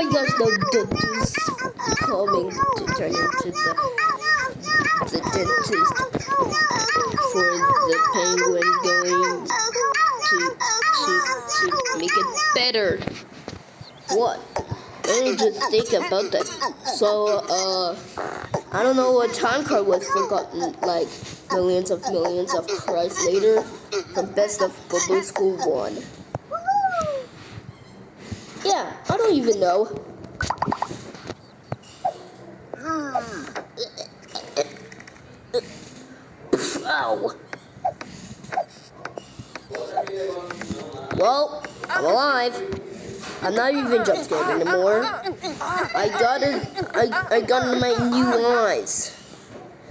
my gosh, the juice coming to turn into the dentist for the penguin going to make it better. What? Let me just think about that. So, I don't know what time card was forgotten, like millions of tries later. The best of Bubbu School 1. Yeah, I don't even know. Ow. Well, I'm alive. I'm not even jump scared anymore. I got my new eyes.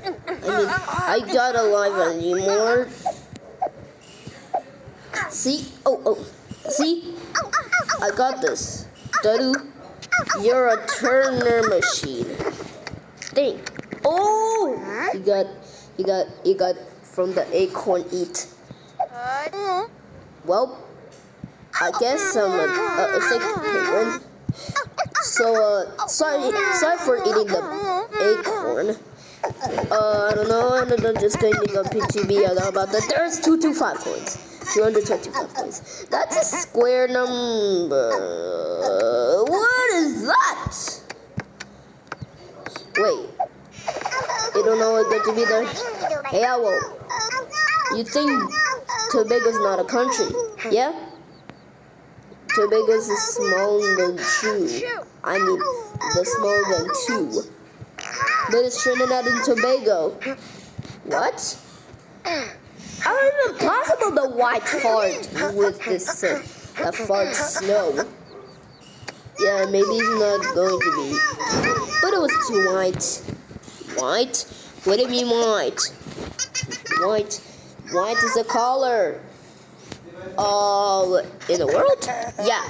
I got alive anymore. See? Oh, see? I got this. Dadu, you're a Turner machine. Think. Oh! You got from the acorn eat. Well, I guess I'm a sick penguin. So, sorry for eating the acorn. I don't know, I'm just going to go PTB. I know about that. There's 225 coins. 225 coins. That's a square number. What is that? Wait. You don't know what's going to be there? Hey, Owl. You think Tobago's not a country, yeah? Tobago's is smaller than 2. I mean, the smaller than 2. But it's Trinidad and Tobago. What? How is it possible the white fart with this fart snow? Yeah, maybe it's not going to be. But it was too white. White? What do you mean white? White. White is a color. In the world? Yeah.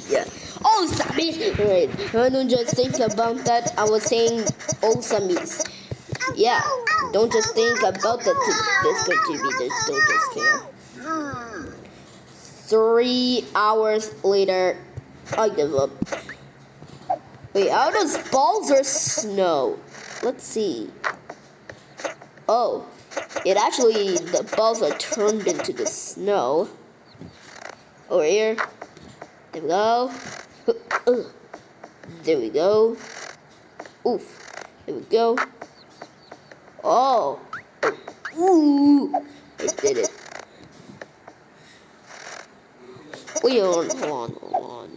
Yeah. Oh, Samis! Right. I don't just think about that. I was saying, oh, Samis. Yeah. Don't just think about that. This could be. Just don't just care. 3 hours later, I give up. Wait, how does balls or snow? Let's see. Oh, it actually, the balls are turned into the snow. Over here. There we go. There we go. Oof. There we go. Oh. Ooh. I did it. Wait, hold on.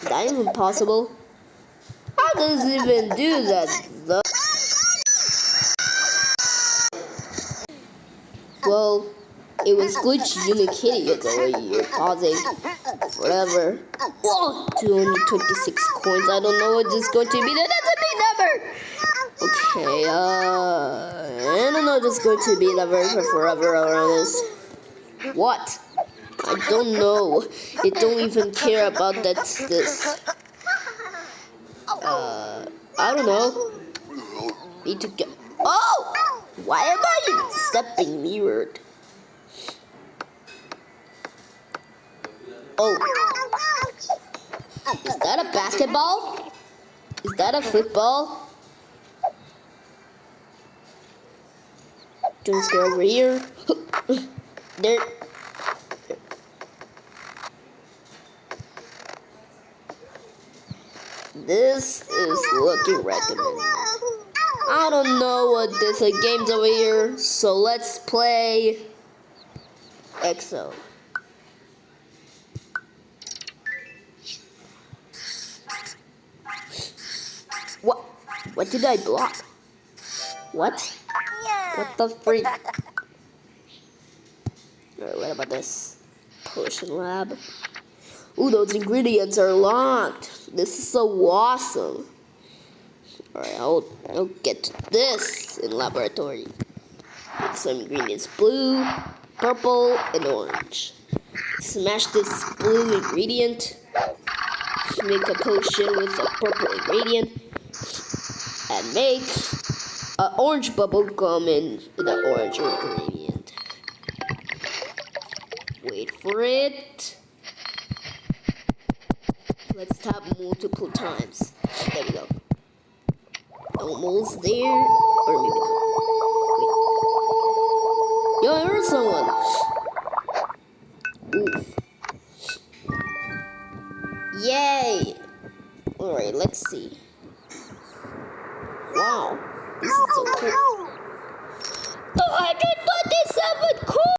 Is that even possible? How does it even do that, though? Well, it was glitchy Unikitty over here, pausing forever. Whoa, 226 coins. I don't know what this is going to be. That's a big number! Okay, I don't know if it's going to be number for forever around this. What? I don't know. It don't even care about this. I don't know. Need to get. Oh! Why am I stepping mirrored? Oh. Is that a basketball? Is that a football? Don't scare over here. There. This is looking recommended. I don't know what this game's over here, so let's play EXO. What? What did I block? What? What the freak? Alright, what about this? Potion lab. Ooh, those ingredients are locked. This is so awesome. Alright, I'll get to this in laboratory. Get some ingredients: blue, purple, and orange. Smash this blue ingredient. Make a potion with a purple ingredient. And make an orange bubble gum in the orange ingredient. Wait for for it. Let's tap multiple times. There we go. Almost there. Or maybe not. Wait. Yo, I heard someone. Oof. Yay! Alright, let's see. Wow. This is so cool. 227 cool!